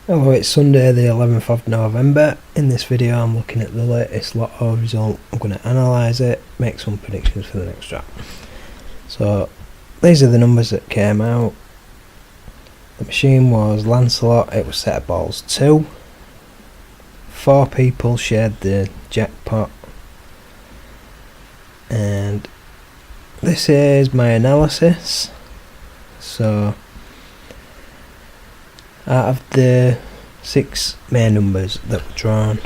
Hello, it's Sunday the 11th of November. In this video I'm looking at the latest Lotto result. I'm going to analyse it, make some predictions for the next draft. So these are the numbers that came out. The machine was Lancelot, it was set of balls 2. 4 people shared the jackpot. And this is my analysis. So out of the 6 main numbers that were drawn,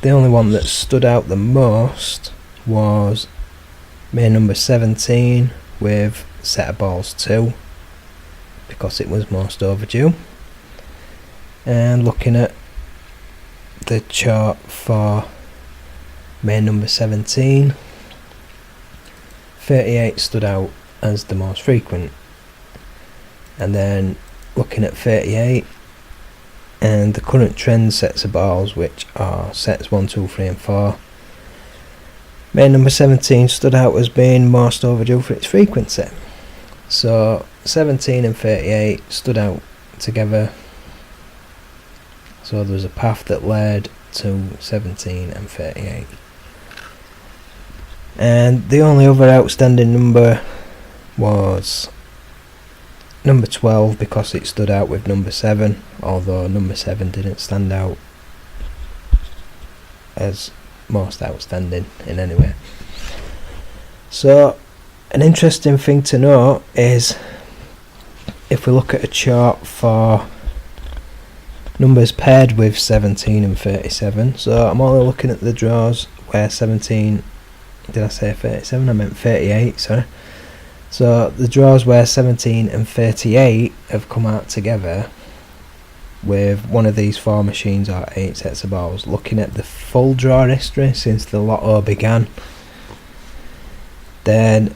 the only one that stood out the most was main number 17 with set of balls 2, because it was most overdue. And looking at the chart for main number 17, 38 stood out as the most frequent. And then looking at 38 and the current trend sets of balls, which are sets 1, 2, 3 and 4, main number 17 stood out as being most overdue for its frequency. So 17 and 38 stood out together, so there was a path that led to 17 and 38. And the only other outstanding number was number 12, because it stood out with number 7, although number 7 didn't stand out as most outstanding in any way. So an interesting thing to note is if we look at a chart for numbers paired with 17 and 37, so I'm only looking at the draws where 17, did I say 37? I meant 38, sorry. So the draws where 17 and 38 have come out together with one of these 4 machines or 8 sets of balls. Looking at the full draw history since the Lotto began, then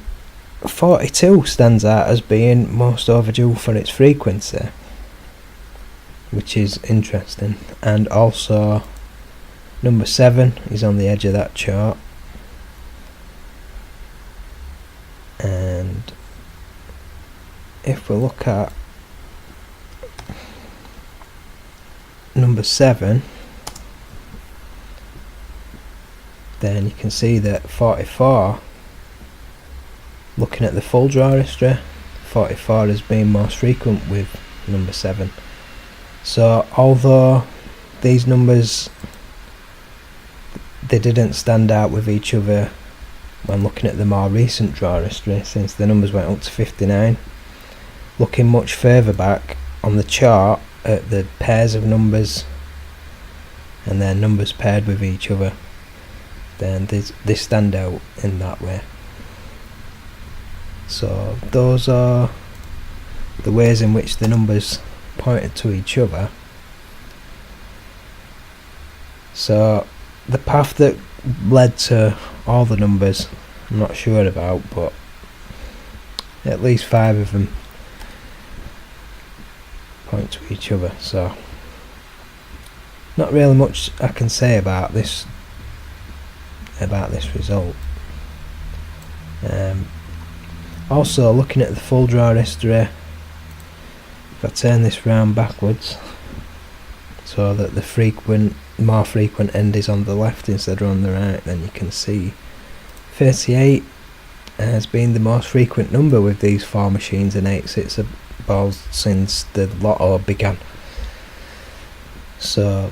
42 stands out as being most overdue for its frequency, which is interesting. And also number 7 is on the edge of that chart. And if we look at number 7, then you can see that 44, looking at the full draw history, 44 has been most frequent with number 7. So although these numbers, they didn't stand out with each other when looking at the more recent draw history, since the numbers went up to 59, looking much further back on the chart at the pairs of numbers and their numbers paired with each other, then they stand out in that way. So those are the ways in which the numbers pointed to each other. So the path that led to all the numbers I'm not sure about, but at least 5 of them point to each other. So not really much I can say about this result. Also looking at the full draw history, if I turn this round backwards so that the more frequent end is on the left instead of on the right, then you can see 38 has been the most frequent number with these 4 machines and 8 sets of balls since the Lotto began. So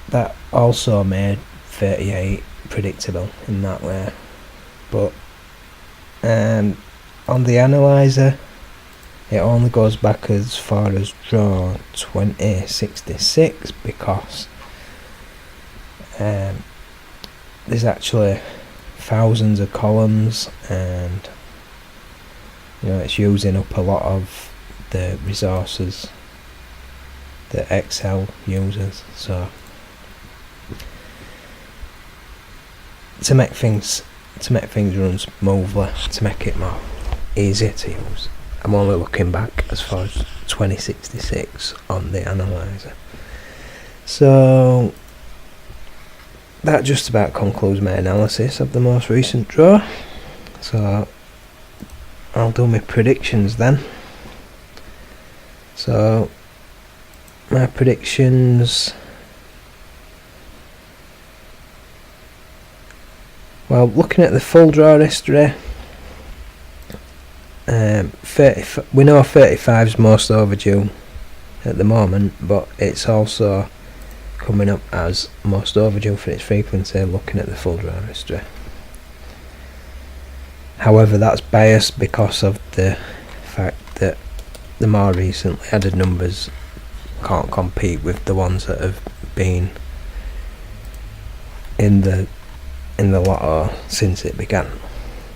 that also made 38 predictable in that way. But on the analyzer, it only goes back as far as draw 2066, because there's actually thousands of columns, and it's using up a lot of the resources that Excel uses. So to make things run smoothly, to make it more easier to use, I'm only looking back as far as 2066 on the analyzer. So that just about concludes my analysis of the most recent draw. So I'll do my predictions then. So my predictions. Well, looking at the full draw history, we know 35 is most overdue at the moment, but it's also coming up as most overdue for its frequency looking at the full draw history. However, that's biased because of the fact that the more recently added numbers can't compete with the ones that have been in the Lotto since it began.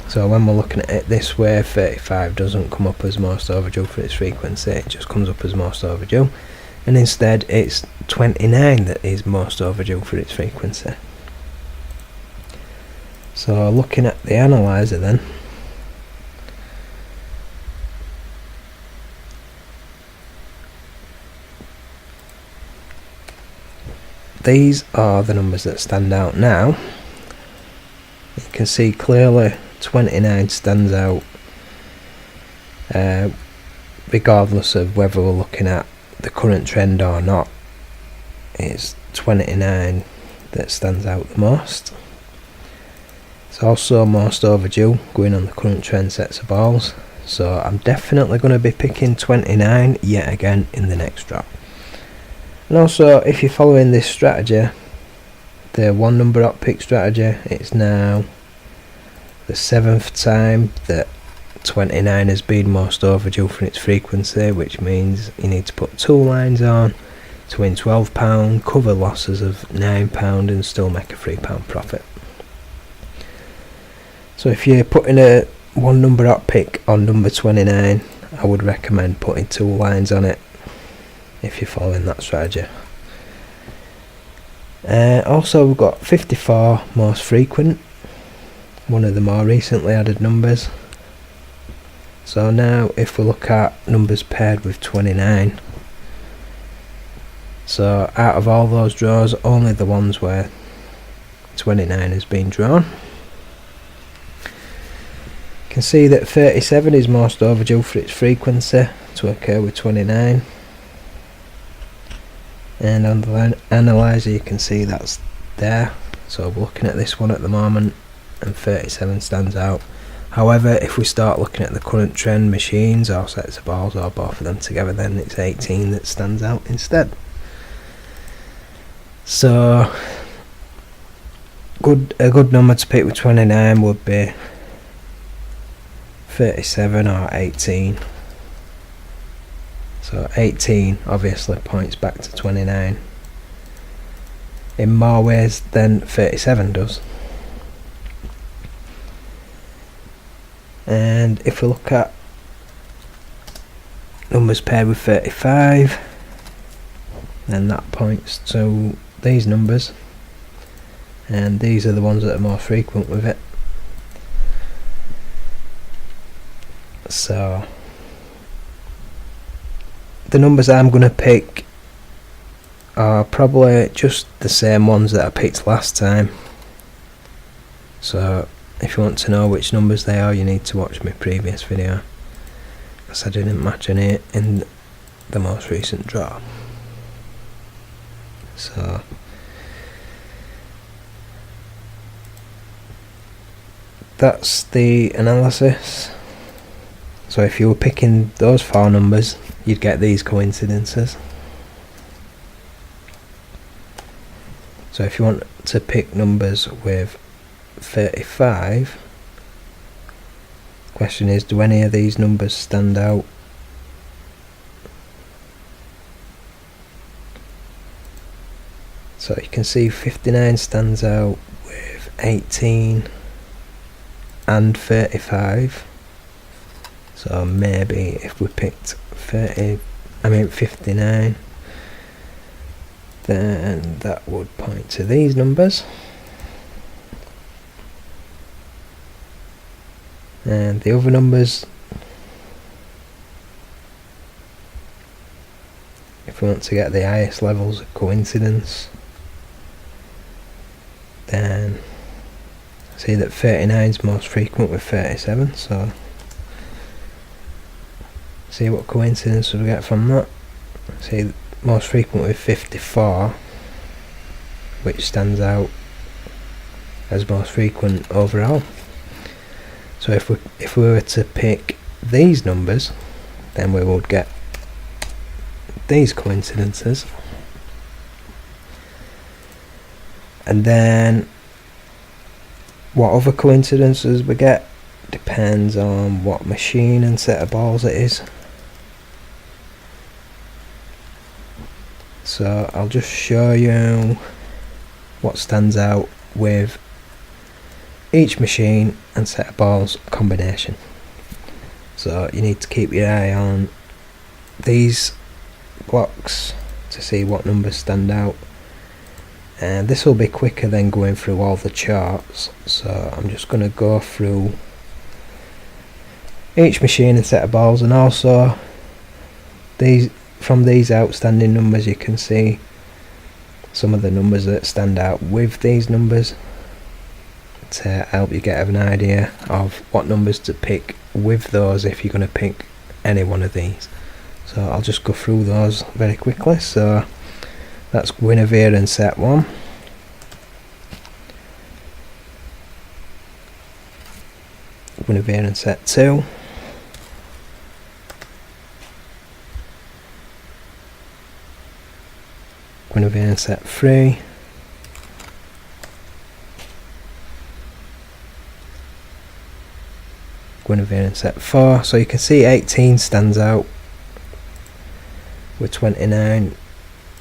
So when we're looking at it this way, 35 doesn't come up as most overdue for its frequency, it just comes up as most overdue, and instead it's 29 that is most overdue for its frequency. So looking at the analyzer then, these are the numbers that stand out now. You can see clearly 29 stands out, regardless of whether we're looking at the current trend or not. It's 29 that stands out the most. It's also most overdue going on the current trend sets of balls, so I'm definitely going to be picking 29 yet again in the next drop. And also, if you're following this strategy, the one number up pick strategy, it's now the 7th time that 29 has been most overdue for its frequency, which means you need to put 2 lines on to win £12, cover losses of £9 and still make a £3 profit. So if you're putting a one number up pick on number 29, I would recommend putting 2 lines on it if you're following that strategy. Also, we've got 54 most frequent, one of the more recently added numbers. So now if we look at numbers paired with 29, so out of all those draws, only the ones where 29 has been drawn. You can see that 37 is most overdue for its frequency to occur with 29. And on the analyzer you can see that's there, so we're looking at this one at the moment and 37 stands out. However, if we start looking at the current trend machines or sets of balls or both of them together, then it's 18 that stands out instead. So a good number to pick with 29 would be 37 or 18. So 18 obviously points back to 29 in more ways than 37 does. And if we look at numbers paired with 35, then that points to these numbers, and these are the ones that are more frequent with it. So the numbers I'm going to pick are probably just the same ones that I picked last time. So if you want to know which numbers they are, you need to watch my previous video, because I didn't match any in the most recent draw. So that's the analysis. So if you were picking those 4 numbers, you'd get these coincidences. So if you want to pick numbers with 35, the question is, do any of these numbers stand out? So you can see 59 stands out with 18 and 35. So maybe if we picked 59, then that would point to these numbers. And the other numbers, if we want to get the highest levels of coincidence, then see that 39 is most frequent with 37, so see what coincidence we get from that. See most frequent with 54, which stands out as most frequent overall. So if we were to pick these numbers, then we would get these coincidences, and then what other coincidences we get depends on what machine and set of balls it is. So I'll just show you what stands out with each machine and set of balls combination. So you need to keep your eye on these blocks to see what numbers stand out, and this will be quicker than going through all the charts. So I'm just going to go through each machine and set of balls, and also from these outstanding numbers you can see some of the numbers that stand out with these numbers to help you get an idea of what numbers to pick with those if you're going to pick any one of these. So I'll just go through those very quickly. So that's Guinevere in set 1, Guinevere in set 2, Guinevere in set 3, Guinevere in set 4. So you can see 18 stands out with 29,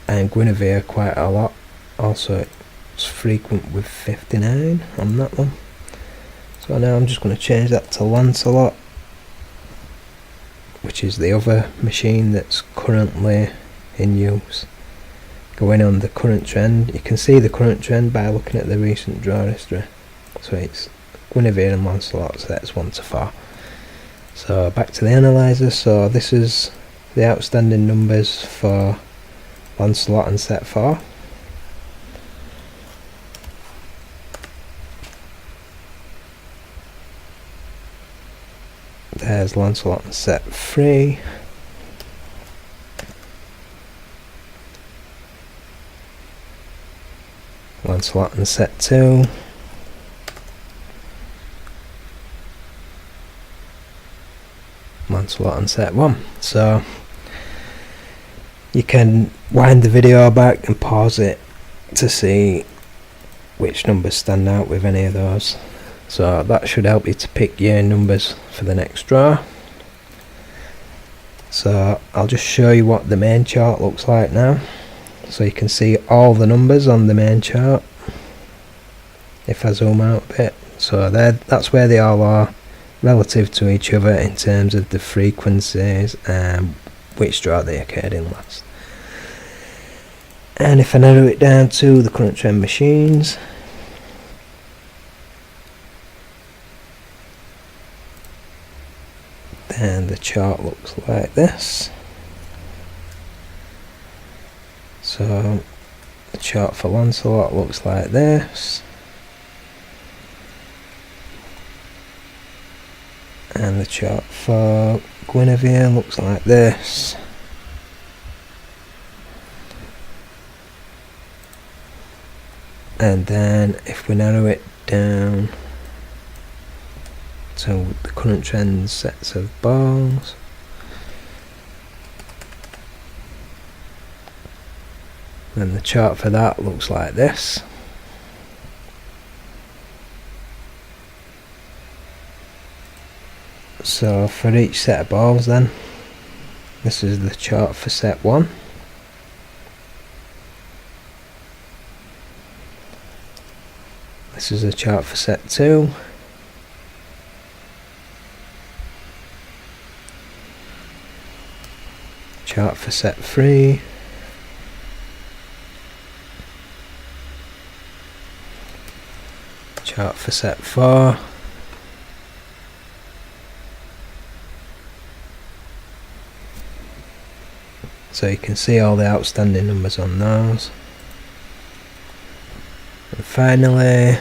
and Guinevere quite a lot. Also it's frequent with 59 on that one. So now I'm just going to change that to Lancelot, which is the other machine that's currently in use. Going on the current trend, you can see the current trend by looking at the recent draw history. So it's Guinevere and Lancelot sets 1 to 4. So back to the analyzer. So this is the outstanding numbers for Lancelot and set 4. There's Lancelot and set 3. Lancelot and set 2. Lancelot and set 1. So you can wind the video back and pause it to see which numbers stand out with any of those. So that should help you to pick your numbers for the next draw. So I'll just show you what the main chart looks like now. So you can see all the numbers on the main chart if I zoom out a bit. So that's where they all are relative to each other in terms of the frequencies and which draw they occurred in last. And if I narrow it down to the current trend machines, then the chart looks like this. So the chart for Lancelot looks like this, and the chart for Guinevere looks like this. And then if we narrow it down to the current trend sets of balls, then the chart for that looks like this. So for each set of balls then, this is the chart for set 1. This is the chart for set 2. Chart for set 3. Chart for set 4. So you can see all the outstanding numbers on those. And finally,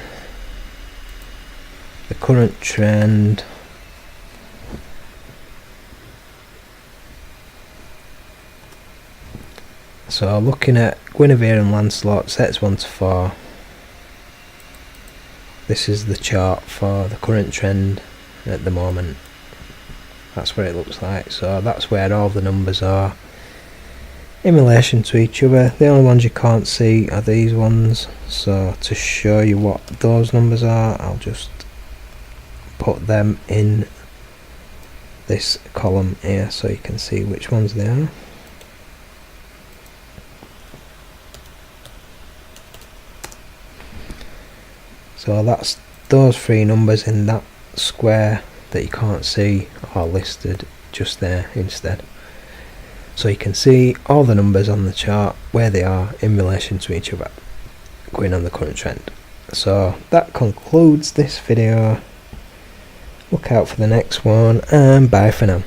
the current trend. So looking at Guinevere and Lancelot, sets 1 to 4. This is the chart for the current trend at the moment. That's what it looks like. So that's where all the numbers are in relation to each other. The only ones you can't see are these ones. So to show you what those numbers are, I'll just put them in this column here so you can see which ones they are. So that's those 3 numbers in that square that you can't see are listed just there instead. So you can see all the numbers on the chart, where they are in relation to each other, going on the current trend. So that concludes this video. Look out for the next one, and bye for now.